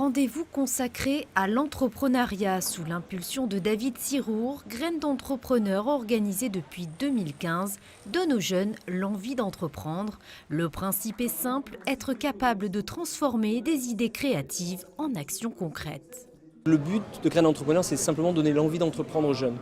rendez-vous consacré à l'entrepreneuriat sous l'impulsion de David Sirour, graine d'entrepreneur organisée depuis 2015, donne aux jeunes l'envie d'entreprendre. Le principe est simple, être capable de transformer des idées créatives en actions concrètes. Le but de Graine d'entrepreneur, c'est simplement donner l'envie d'entreprendre aux jeunes.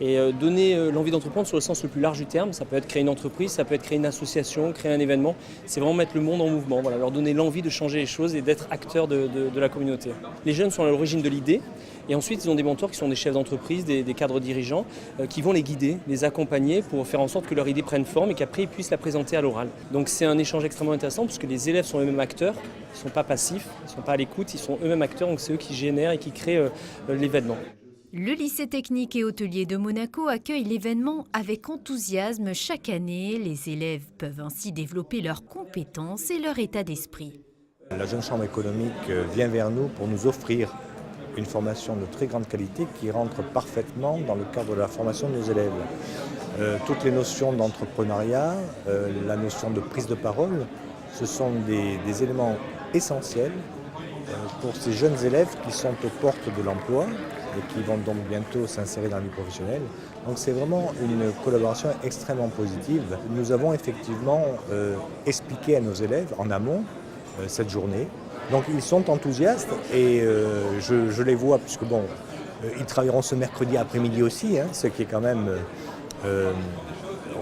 Et donner l'envie d'entreprendre sur le sens le plus large du terme, ça peut être créer une entreprise, ça peut être créer une association, créer un événement. C'est vraiment mettre le monde en mouvement, voilà, leur donner l'envie de changer les choses et d'être acteurs de la communauté. Les jeunes sont à l'origine de l'idée et ensuite ils ont des mentors qui sont des chefs d'entreprise, des cadres dirigeants qui vont les guider, les accompagner pour faire en sorte que leur idée prenne forme et qu'après ils puissent la présenter à l'oral. Donc c'est un échange extrêmement intéressant parce que les élèves sont eux-mêmes acteurs, ils ne sont pas passifs, ils ne sont pas à l'écoute, ils sont eux-mêmes acteurs, donc c'est eux qui génèrent et qui créent l'événement. Le lycée technique et hôtelier de Monaco accueille l'événement avec enthousiasme chaque année. Les élèves peuvent ainsi développer leurs compétences et leur état d'esprit. La Jeune Chambre économique vient vers nous pour nous offrir une formation de très grande qualité qui rentre parfaitement dans le cadre de la formation de nos élèves. Toutes les notions d'entrepreneuriat, la notion de prise de parole, ce sont des éléments essentiels pour ces jeunes élèves qui sont aux portes de l'emploi et qui vont donc bientôt s'insérer dans la vie professionnelle. Donc c'est vraiment une collaboration extrêmement positive. Nous avons effectivement expliqué à nos élèves en amont cette journée. Donc ils sont enthousiastes et je les vois puisque bon, ils travailleront ce mercredi après-midi aussi, ce qui est quand même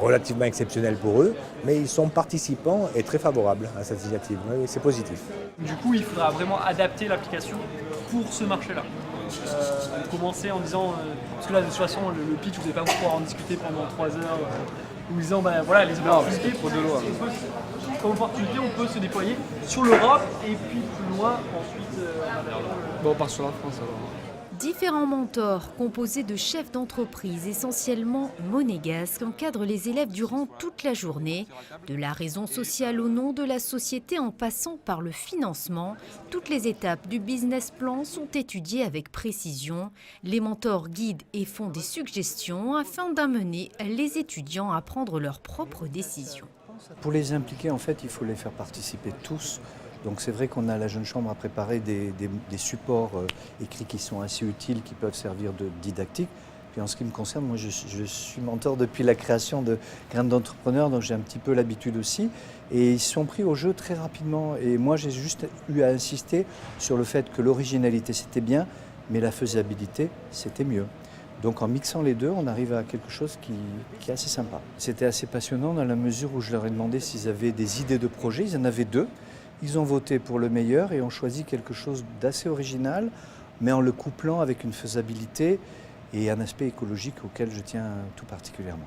relativement exceptionnel pour eux, mais ils sont participants et très favorables à cette initiative. Oui, c'est positif. Du coup, il faudra vraiment adapter l'application pour ce marché-là. Commencer en disant, parce que là de toute façon le pitch vous n'allez pas pouvoir en discuter pendant 3 heures, en disant voilà les opportunités, comme opportunité on peut se déployer sur l'Europe et puis plus loin ensuite on part sur la France alors. Différents mentors composés de chefs d'entreprise essentiellement monégasques encadrent les élèves durant toute la journée. De la raison sociale au nom de la société en passant par le financement, toutes les étapes du business plan sont étudiées avec précision. Les mentors guident et font des suggestions afin d'amener les étudiants à prendre leurs propres décisions. Pour les impliquer, en fait, il faut les faire participer tous. Donc c'est vrai qu'on a la Jeune Chambre à préparer des supports écrits qui sont assez utiles, qui peuvent servir de didactique. Puis en ce qui me concerne, moi je suis mentor depuis la création de Graine d'entrepreneur, donc j'ai un petit peu l'habitude aussi. Et ils sont pris au jeu très rapidement. Et moi j'ai juste eu à insister sur le fait que l'originalité c'était bien, mais la faisabilité c'était mieux. Donc en mixant les deux, on arrive à quelque chose qui est assez sympa. C'était assez passionnant dans la mesure où je leur ai demandé s'ils avaient des idées de projet. Ils en avaient 2. Ils ont voté pour le meilleur et ont choisi quelque chose d'assez original, mais en le couplant avec une faisabilité et un aspect écologique auquel je tiens tout particulièrement.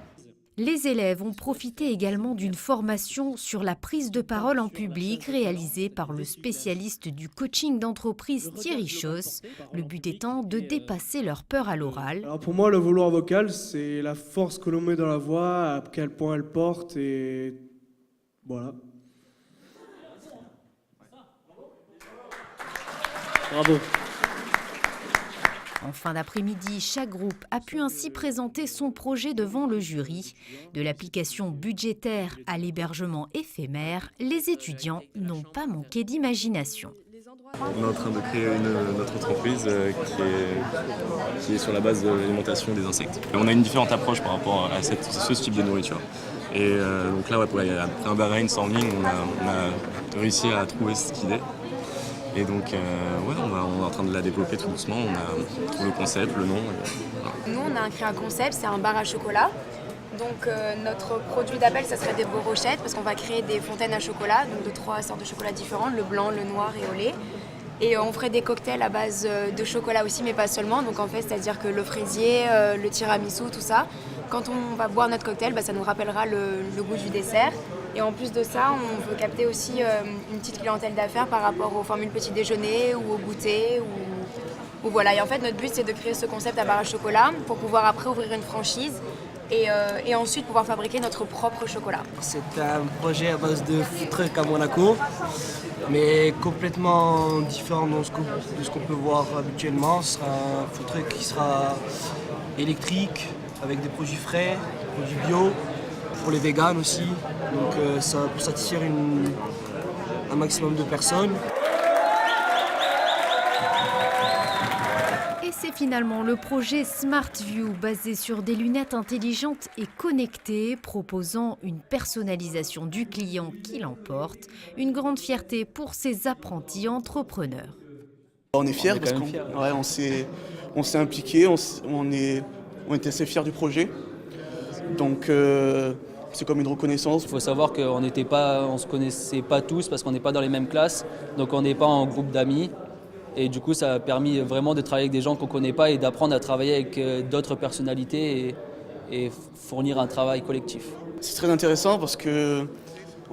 Les élèves ont profité également d'une formation sur la prise de parole en public réalisée par le spécialiste du coaching d'entreprise Thierry Chausse, le but étant de dépasser leur peur à l'oral. Alors pour moi, le vouloir vocal, c'est la force que l'on met dans la voix, à quel point elle porte et voilà. Bravo. En fin d'après-midi, chaque groupe a pu ainsi présenter son projet devant le jury. De l'application budgétaire à l'hébergement éphémère, les étudiants n'ont pas manqué d'imagination. On est en train de créer notre entreprise qui est sur la base de l'alimentation des insectes. Et on a une différente approche par rapport à ce type de nourriture. Et donc là, après un brainstorming, on a réussi à trouver cette idée. Et donc, on est en train de la développer tout doucement. On a trouvé le concept, le nom. Voilà. Nous, on a créé un concept, c'est un bar à chocolat. Donc, notre produit d'appel, ça serait des brochettes, parce qu'on va créer des fontaines à chocolat, donc de 3 sortes de chocolat différents, le blanc, le noir et au lait. Et on ferait des cocktails à base de chocolat aussi, mais pas seulement. Donc, en fait, c'est-à-dire que le fraisier, le tiramisu, tout ça. Quand on va boire notre cocktail, ça nous rappellera le goût du dessert. Et en plus de ça, on veut capter aussi une petite clientèle d'affaires par rapport aux formules petit déjeuner ou au goûter. Ou voilà. Et en fait, notre but, c'est de créer ce concept à bar à chocolat pour pouvoir après ouvrir une franchise et ensuite pouvoir fabriquer notre propre chocolat. C'est un projet à base de food truck à Monaco, mais complètement différent de ce qu'on peut voir habituellement. Ce sera un food truck qui sera électrique, avec des produits frais, des produits bio, pour les véganes aussi, donc ça pour satisfaire un maximum de personnes. Et c'est finalement le projet SmartView, basé sur des lunettes intelligentes et connectées, proposant une personnalisation du client qui l'emporte. Une grande fierté pour ces apprentis entrepreneurs. On est fiers parce qu'on s'est impliqué, on était assez fiers du projet. Donc c'est comme une reconnaissance. Il faut savoir qu'on ne se connaissait pas tous parce qu'on n'est pas dans les mêmes classes, donc on n'est pas en groupe d'amis. Et du coup, ça a permis vraiment de travailler avec des gens qu'on ne connaît pas et d'apprendre à travailler avec d'autres personnalités et fournir un travail collectif. C'est très intéressant parce qu'on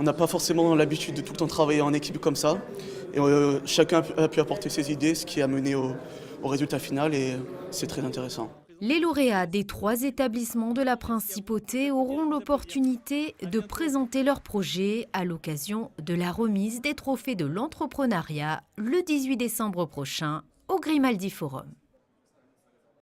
n'a pas forcément l'habitude de tout le temps travailler en équipe comme ça. Et chacun a pu apporter ses idées, ce qui a mené au résultat final et c'est très intéressant. Les lauréats des 3 établissements de la Principauté auront l'opportunité de présenter leurs projets à l'occasion de la remise des trophées de l'entrepreneuriat le 18 décembre prochain au Grimaldi Forum.